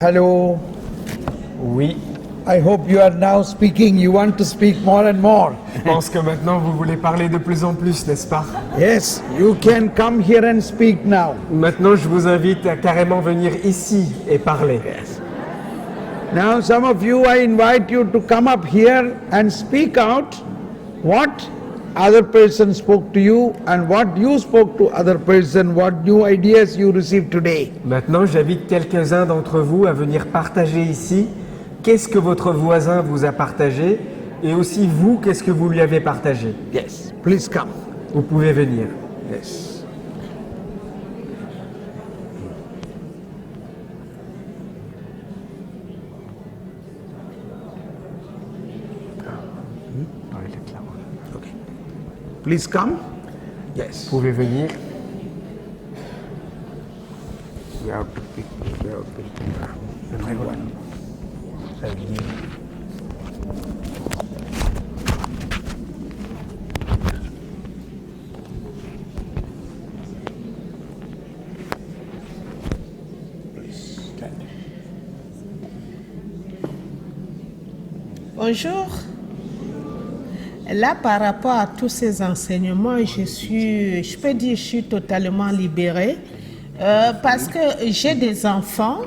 Hello. Oui. I hope you are now speaking. You want to speak more and more. Je pense que maintenant vous voulez parler de plus en plus, n'est-ce pas? Yes, you can come here and speak now. Maintenant, je vous invite à carrément venir ici et parler. Now, some of you, I invite you to come up here and speak out what other person spoke to you and what you spoke to other person, what new ideas you received today. Maintenant, j'invite quelques-uns d'entre vous à venir partager ici qu'est-ce que votre voisin vous a partagé et aussi vous, qu'est-ce que vous lui avez partagé. Yes, please come. Vous pouvez venir. Yes. Okay. Please come. Yes. Vous pouvez venir. We have to pick everyone. Bonjour. Là, par rapport à tous ces enseignements, je peux dire, je suis totalement libérée parce que j'ai des enfants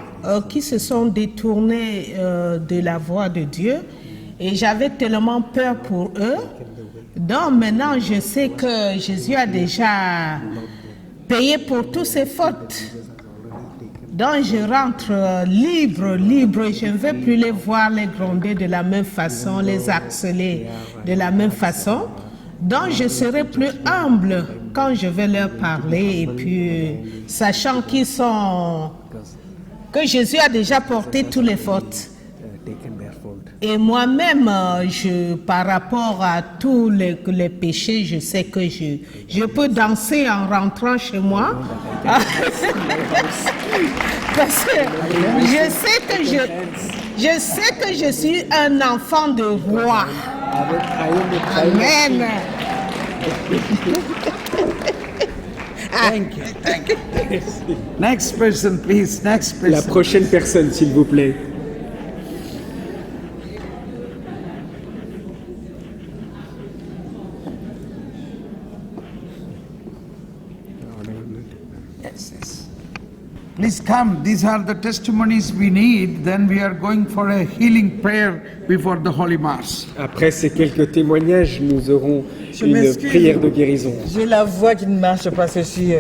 qui se sont détournés de la voie de Dieu et j'avais tellement peur pour eux. Donc maintenant, je sais que Jésus a déjà payé pour toutes ces fautes. Donc je rentre libre, je ne veux plus les voir les gronder de la même façon, les harceler de la même façon. Donc je serai plus humble quand je vais leur parler et puis sachant que Jésus a déjà porté toutes les fautes. Et moi-même, par rapport à tous les péchés, je sais que je peux danser en rentrant chez moi. Parce que je sais que je suis un enfant de roi. Amen. Thank you. Thank you. Next person, please. Next person. La prochaine personne, s'il vous plaît. Yes. Please come. These are the testimonies we need. Then we are going for a healing prayer before the Holy Mass. Après ces quelques témoignages, nous aurons une m'excuse. prière de guérison. J'ai la voix qui ne marche pas, ceci.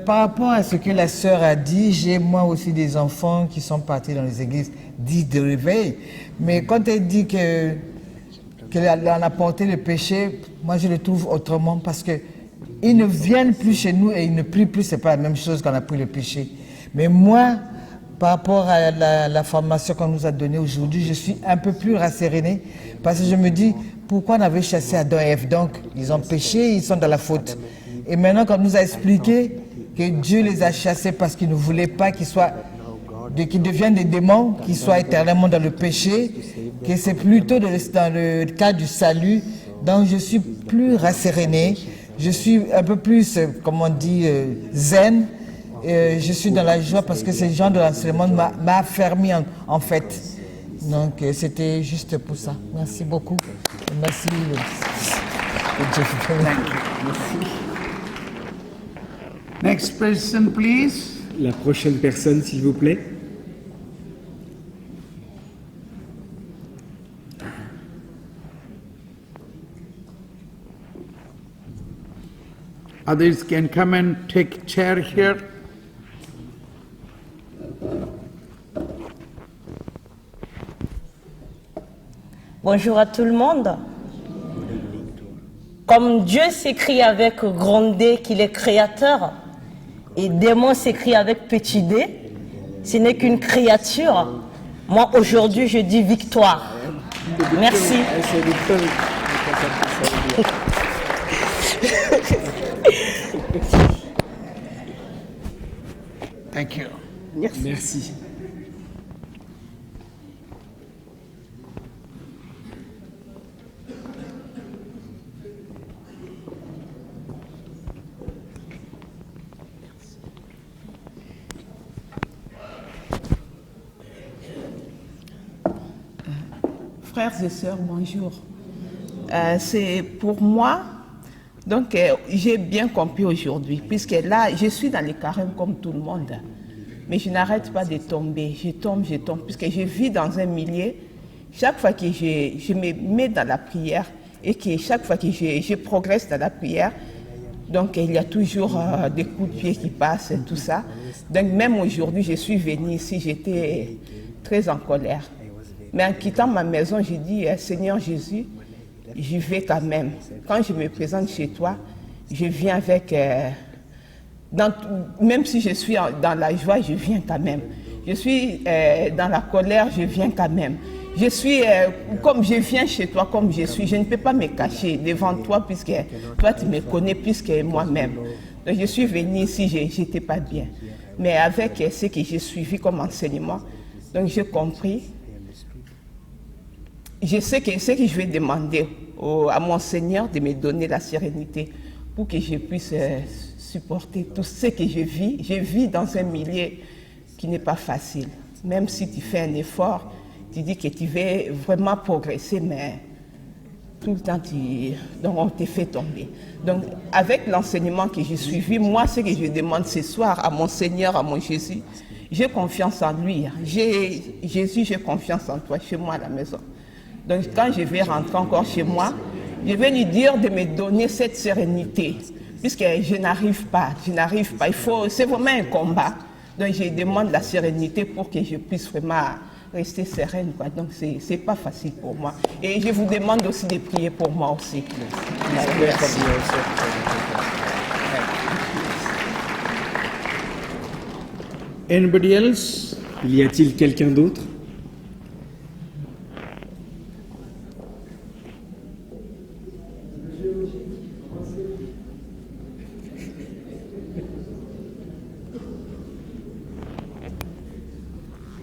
Par rapport à ce que la sœur a dit, j'ai moi aussi des enfants qui sont partis dans les églises dites de réveil. Mais quand elle dit qu'elle en a porté le péché, moi je le trouve autrement parce que ils ne viennent plus chez nous et ils ne prient plus, c'est pas la même chose qu'on a pris le péché. Mais moi, par rapport à la formation qu'on nous a donnée aujourd'hui, je suis un peu plus rassérénée parce que je me dis, pourquoi on avait chassé Adam et Ève? Donc, ils ont péché, ils sont dans la faute. Et maintenant, quand on nous a expliqué que Dieu les a chassés parce qu'il ne voulait pas qu'ils deviennent des démons, qu'ils soient éternellement dans le péché, que c'est plutôt dans le cas du salut. Donc, je suis plus rassérénée. Je suis un peu plus, comme on dit, zen. Je suis dans la joie parce que ce genre de l'enseignement m'a affermi en fait. Donc c'était juste pour ça. Merci beaucoup. Merci. Next person, please. La prochaine personne, s'il vous plaît. Others can come and take chair here. Bonjour à tout le monde. Comme Dieu s'écrit avec grand D qu'il est créateur et démon s'écrit avec petit d, ce n'est qu'une créature. Moi aujourd'hui je dis victoire. Merci. Thank you. Merci. Frères et sœurs, bonjour. C'est pour moi, donc j'ai bien compris aujourd'hui, puisque là, je suis dans les carèmes comme tout le monde, mais je n'arrête pas de tomber, je tombe, puisque je vis dans un milieu, chaque fois que je me mets dans la prière et que chaque fois que je progresse dans la prière, donc il y a toujours des coups de pied qui passent et tout ça. Donc même aujourd'hui, je suis venue ici, j'étais très en colère. Mais en quittant ma maison, j'ai dit, Seigneur Jésus, j'y vais quand même. Quand je me présente chez toi, je viens avec... même si je suis dans la joie, je viens quand même. Je suis dans la colère, je viens quand même. Je suis comme je viens chez toi, comme je suis. Je ne peux pas me cacher devant toi, puisque toi, tu me connais plus que moi-même. Donc, je suis venue ici, je n'étais pas bien. Mais avec ce que j'ai suivi comme enseignement, donc j'ai compris. Je sais que ce que je vais demander à mon Seigneur de me donner la sérénité pour que je puisse supporter tout ce que je vis. Je vis dans un milieu qui n'est pas facile. Même si tu fais un effort, tu dis que tu veux vraiment progresser, mais tout le temps, donc on te fait tomber. Donc, avec l'enseignement que j'ai suivi, moi, ce que je demande ce soir à mon Seigneur, à mon Jésus, j'ai confiance en lui. Jésus, j'ai confiance en toi, chez moi à la maison. Donc, quand je vais rentrer encore chez moi, je vais lui dire de me donner cette sérénité, puisque je n'arrive pas. C'est vraiment un combat. Donc, je demande la sérénité pour que je puisse vraiment rester sereine, quoi. Donc, c'est pas facile pour moi. Et je vous demande aussi de prier pour moi aussi. Merci. Anybody else? Y a-t-il quelqu'un d'autre?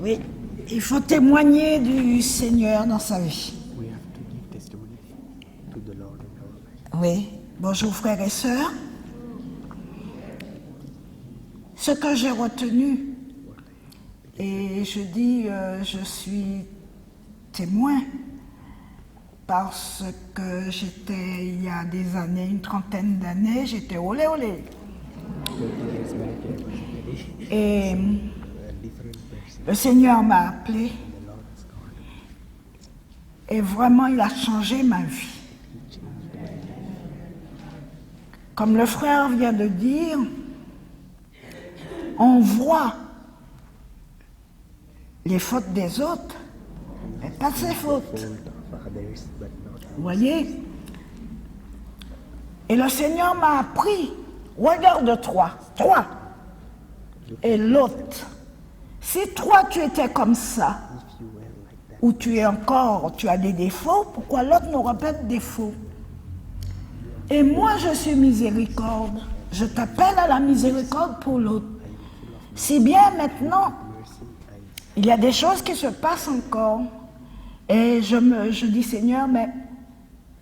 Oui, il faut témoigner du Seigneur dans sa vie. Oui, bonjour frères et sœurs. Ce que j'ai retenu, et je dis, je suis témoin, parce que j'étais, il y a des années, une trentaine d'années, j'étais olé olé. Et le Seigneur m'a appelé et vraiment il a changé ma vie. Comme le frère vient de dire, on voit les fautes des autres, mais pas ses fautes. Vous voyez? Et le Seigneur m'a appris, regarde-toi, toi, et l'autre. Si toi tu étais comme ça, ou tu es encore, tu as des défauts, pourquoi l'autre n'aura pas de défauts? Et moi je suis miséricorde, je t'appelle à la miséricorde pour l'autre. Si bien maintenant, il y a des choses qui se passent encore, et je dis Seigneur, mais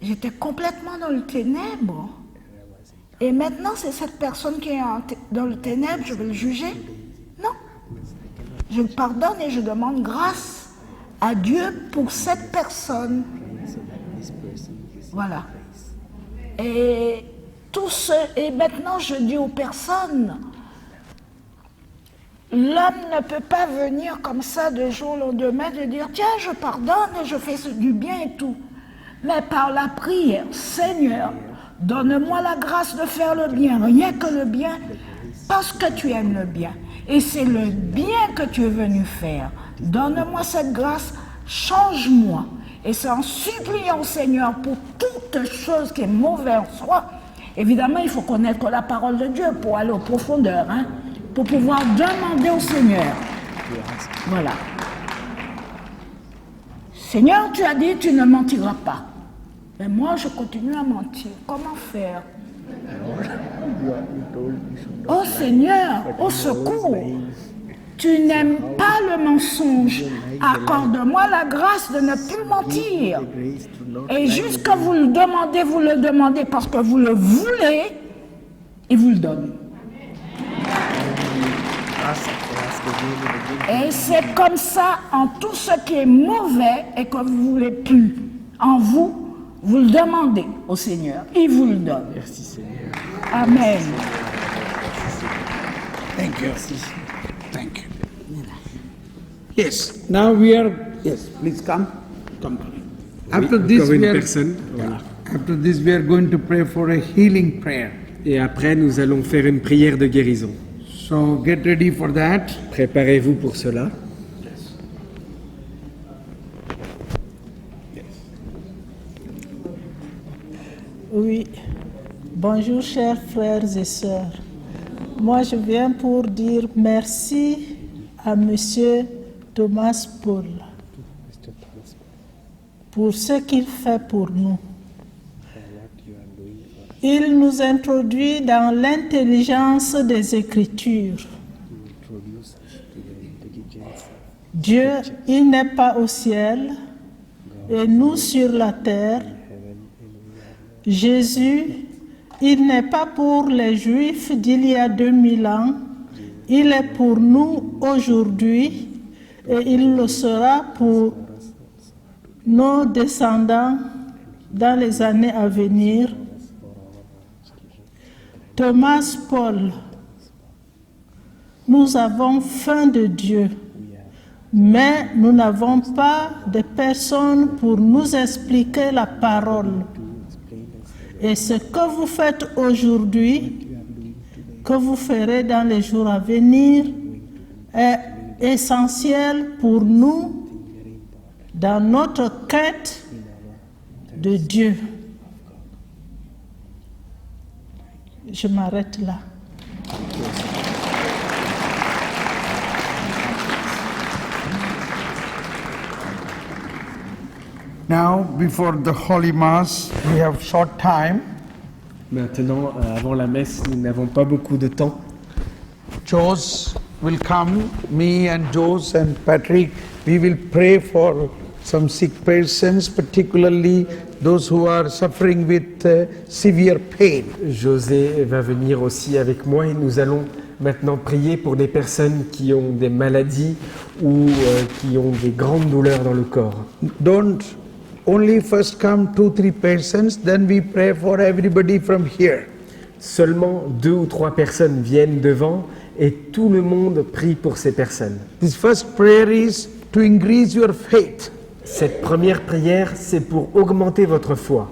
j'étais complètement dans le ténèbre, et maintenant c'est cette personne qui est dans le ténèbre, je vais le juger? Non. Je le pardonne et je demande grâce à Dieu pour cette personne. Voilà. Et maintenant je dis aux personnes, l'homme ne peut pas venir comme ça de jour au lendemain de dire tiens je pardonne et je fais du bien et tout. Mais par la prière, Seigneur, donne-moi la grâce de faire le bien, rien que le bien, parce que tu aimes le bien. Et c'est le bien que tu es venu faire. Donne-moi cette grâce, change-moi. Et c'est en suppliant au Seigneur pour toute chose qui est mauvaise en soi. Évidemment, il faut connaître la parole de Dieu pour aller aux profondeurs, hein, pour pouvoir demander au Seigneur. Voilà. Seigneur, tu as dit, tu ne mentiras pas. Mais moi, je continue à mentir. Comment faire? Oh Seigneur, au secours, tu n'aimes pas le mensonge. Accorde-moi la grâce de ne plus mentir. Et jusque vous le demandez parce que vous le voulez, il vous le donne. Et c'est comme ça en tout ce qui est mauvais et que vous ne voulez plus en vous, vous le demandez au Seigneur. Il vous le donne. Merci Seigneur. Amen. Thank you. Thank you. Yes, now we are, yes, please come. Come. After this, Encore une we are, personne. Voilà. after this we are going to pray for a healing prayer. Et après, nous allons faire une prière de guérison. So get ready for that. Préparez-vous pour cela. Oui. Bonjour chers frères et sœurs. Moi je viens pour dire merci à Monsieur Thomas Paul pour ce qu'il fait pour nous. Il nous introduit dans l'intelligence des Écritures. Dieu, il n'est pas au ciel et nous sur la terre. Jésus, il n'est pas pour les Juifs d'il y a 2000 ans, il est pour nous aujourd'hui et il le sera pour nos descendants dans les années à venir. Thomas Paul, nous avons faim de Dieu, mais nous n'avons pas de personne pour nous expliquer la parole. Et ce que vous faites aujourd'hui, que vous ferez dans les jours à venir, est essentiel pour nous dans notre quête de Dieu. Je m'arrête là. Now, before the Holy Mass, we have short time. Maintenant, avant la messe, nous n'avons pas beaucoup de temps. Jos will come, me and Jos and Patrick, we will pray for some sick persons, particularly those who are suffering with severe pain. José va venir aussi avec moi et nous allons maintenant prier pour des personnes qui ont des maladies ou qui ont des grandes douleurs dans le corps. Don't only first come 2-3 persons, then we pray for everybody from here. Seulement 2 ou 3 personnes viennent devant et tout le monde prie pour ces personnes. This first prayer is to increase your faith. Cette première prière, c'est pour augmenter votre foi.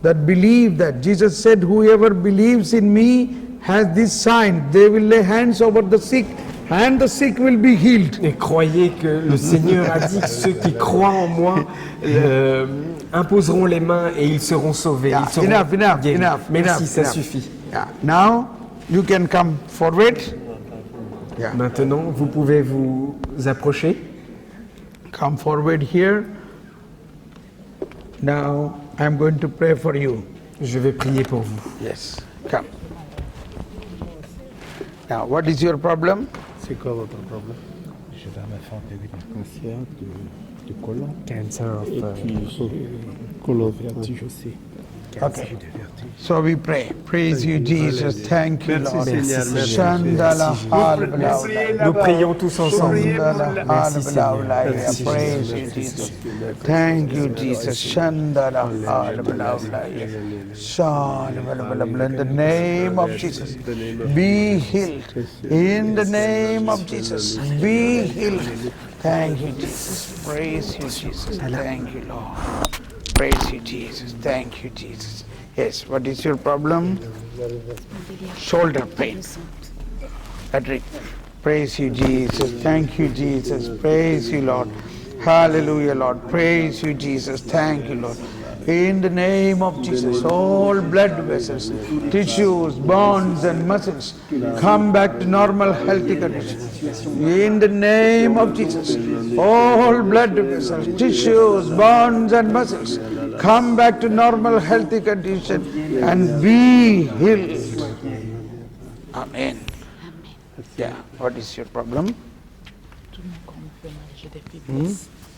That believe that Jesus said, whoever believes in me has this sign. They will lay hands over the sick and the sick will be healed. Et croyez que le Seigneur a dit que ceux qui croient en moi imposeront les mains et ils seront sauvés. Yeah, Ils seront guéris. Merci, ça suffit. Yeah. Now you can come forward. Yeah. Maintenant, vous pouvez vous approcher. Come forward here. Now I'm going to pray for you. Je vais prier pour vous. Yes. Come. Now what is your problem? C'est quoi votre problème? J'ai un enfant qui a eu un cancer de côlon. Cancer of, Et puis côlon vertige aussi. Okay. So we pray. Praise you, Jesus. Thank you, Lord. Merci, Shandala halbala. Nous prions tous ensemble. Shandala Merci, Seigneur. halbala. Merci, Praise you, Jesus. Thank you, Jesus. Shandala halbala. Shandala. In the name of Jesus, be healed. In the name of Jesus, be healed. Thank you, Jesus. Praise you, Jesus. Thank you, Lord. Praise you, Jesus. Thank you, Jesus. Yes, what is your problem? Shoulder pain. Patrick, praise you, Jesus. Thank you, Jesus. Praise you, Lord. Hallelujah, Lord. Praise you, Jesus. Thank you, Lord. In the name of Jesus, all blood vessels, tissues, bones and muscles come back to normal healthy condition. In the name of Jesus, all blood vessels, tissues, bones and muscles come back to normal healthy condition and be healed. Amen. Yeah. What is your problem?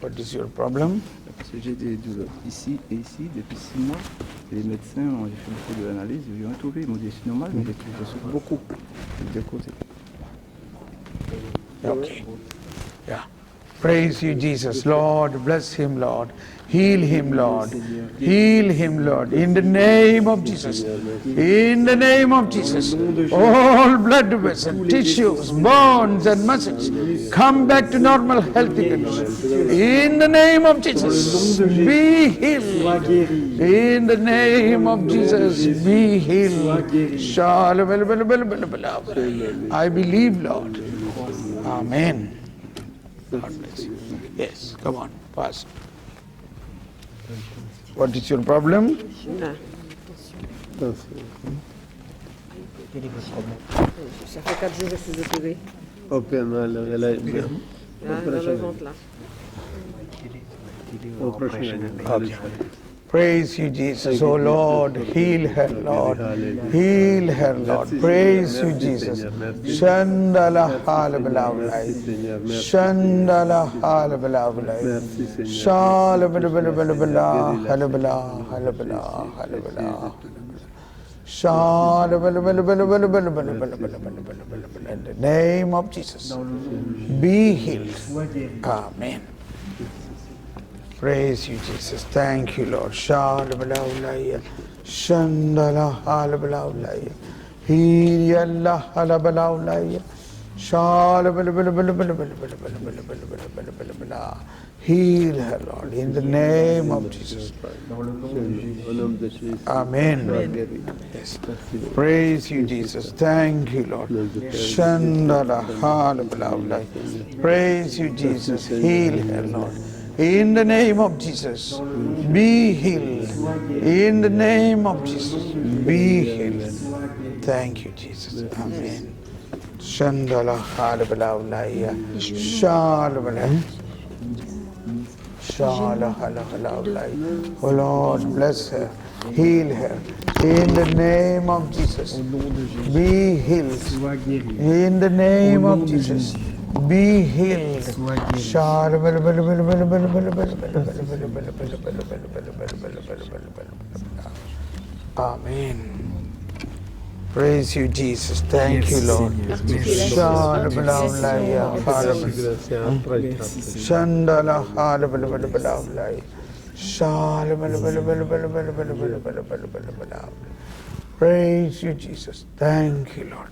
What is your problem? Parce que j'ai des douleurs ici et ici depuis 6 mois. Et les médecins, j'ai fait beaucoup d'analyses, ils ont trouvé, ils m'ont dit c'est normal, mais je souffre beaucoup des deux côtés. Okay. Yeah. Praise you, Jesus. Lord, bless him, Lord. Heal him, Lord. Heal him, Lord. In the name of Jesus. In the name of Jesus. All blood vessels, tissues, bones and muscles come back to normal healthy condition. In the name of Jesus. Be healed. In the name of Jesus. Be healed. I believe, Lord. Amen. God bless you. Yes, come on, fast. What is your problem? Ça fait 4 jours que je suis opérée. Opération, elle a Là, dans le ventre là. opération. Praise you, Jesus. Oh Lord, heal her, Lord. Heal her, Lord. Praise you, Jesus. Shandala halabalawlai. Shandala halabalawlai. Shalabalabala halabala halabala halabala. In the name of Jesus, be healed. Amen. Praise you, Jesus. Thank you, Lord. Shalabalaulaya. Shandala halabalaulaya. Hiyalla halabalaulaya. Shalabalabalabalabalabalabalabalabalabalabalabala. Heal her, Lord, in the name of Jesus. Amen. Yes. Praise you, Jesus. Thank you, Lord. Shandala halabalaulaya. Praise you, Jesus. Heal her, Lord. In the name of Jesus, be healed. In the name of Jesus, be healed. Thank you, Jesus. Amen. Shandala halabalawlaya. Shalabala. Shalabalawlaya. Oh Lord, bless her. Heal her. In the name of Jesus, be healed. In the name of Jesus, be healed. Amen. Praise you, Jesus. Thank you, Lord. Shandala Praise you, Jesus. Thank you, Lord.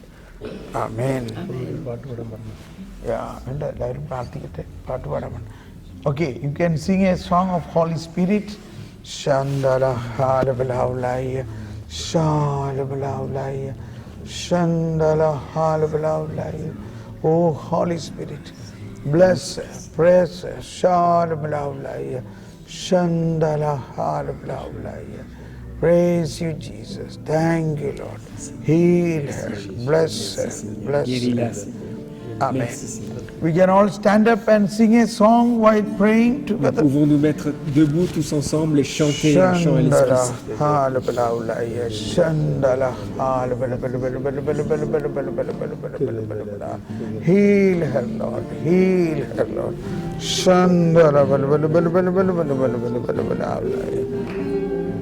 Amen. Yeah, okay, you can sing a song of Holy Spirit. Shandala halabalawlaya, shalabalawlaya, shandala halabalawlaya. Oh, Holy Spirit, bless her, praise her, shalabalawlaya, shandala halabalawlaya. Praise you, Jesus. Thank you, Lord. Heal her, bless her, bless her. Amen. Merci, Seigneur. We can all stand up and sing a song while praying Nous together. pouvons nous mettre debout tous ensemble et chanter un chant à l'Esprit Shandala, Saint. hallelujah, Shandala, hallelujah. Heal her, Lord, heal her, Lord. Shandala,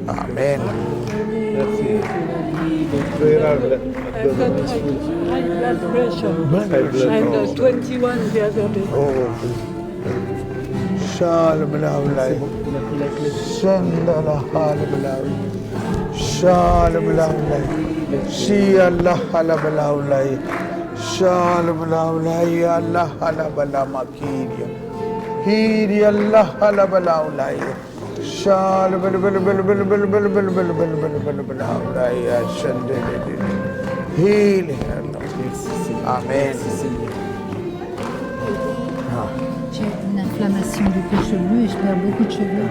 Amen. I've got high blood pressure. I got 21 the other day. Shalom, Shandala, hallelujah. Shalom, Shi Allah, hallelujah. Shalom, Allah, hallelujah, Makiria. Hiri Allah, hallelujah. Shalom, heal her, Lord. Amen. J'ai une inflammation du cuir chevelu et je perds beaucoup de cheveux.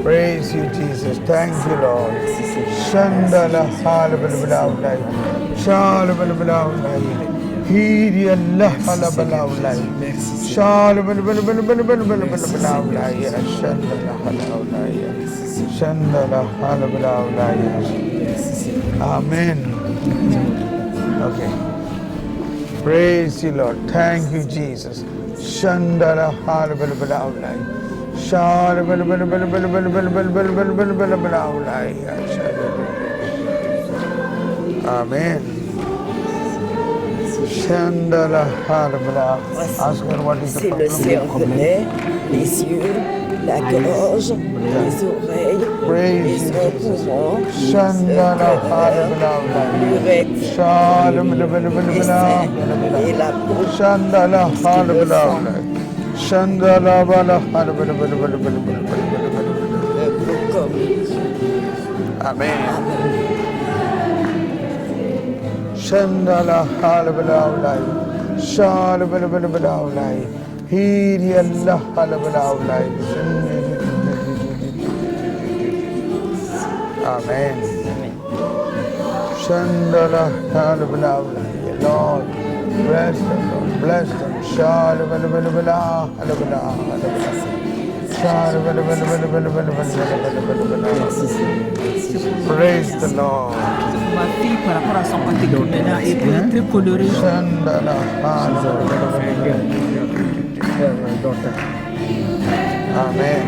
Praise you, Jesus. Thank you, Lord. Shandala, hallelujah. Shalom, Hiri Allah, hallelujah. Shalom, Shandala, hallelujah. Amen. Okay. Praise you, Lord. Thank you, Jesus. Shandala, hallelujah. Shalom, Amen. Shandala, hallelujah. Ask her what is the C'est le problem. cervelet, les yeux, la gorge, les oreilles, les ongles, Shandala, hallelujah. Shalom, et la peau. Shandala, hallelujah. Shandala, hallelujah. Amen. Shandala, hallelujah. Shalom, Hiri Allah, hallelujah. Amen. Shandala, hallelujah. Lord, bless them, Lord, bless them. Shalom, hallelujah. Praise the Lord. Ma fille, par rapport à son côté criminel, elle est très colorée. Shandala, hallelujah. Amen.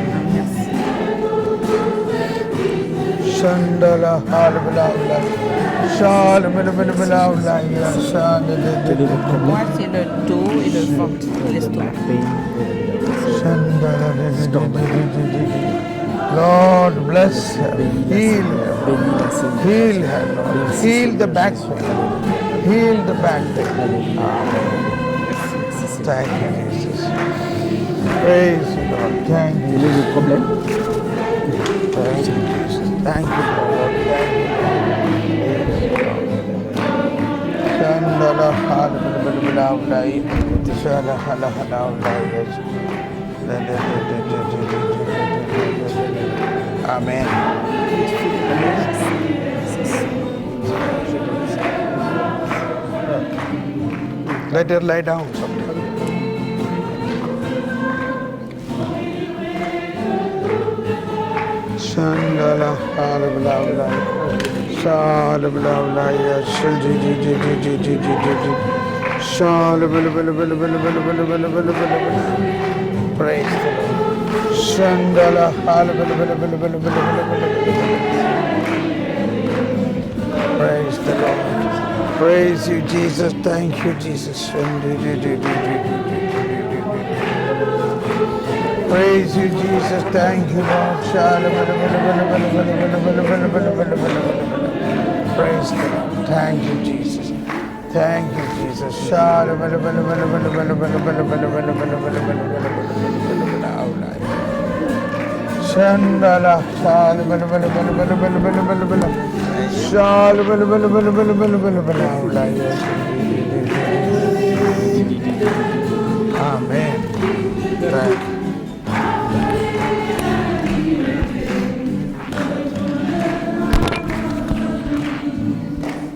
Shandala, hallelujah. Shalom, Moi, c'est le dos et le ventre, l'estomac. Lord, bless her, heal her, heal her, Lord. Heal the back pain, heal the back pain. Amen. Thank you, Jesus. Praise you, Lord. Thank you. Quel est le problème? Thank you, Jesus. Thank you, Lord. Thank you, Lord. Shandala, hallelujah. Shala, hallelujah. Amen. Let her lie down sometime. Shandala, hallelujah. Shalom, praise the Lord. Shandala, praise the Lord. Praise you, Jesus. Thank you, Jesus. Praise you, Jesus. Thank you, Lord. Praise the Lord. Thank you, Jesus. Thank you, Jesus. Shandala, Amen. Thank you.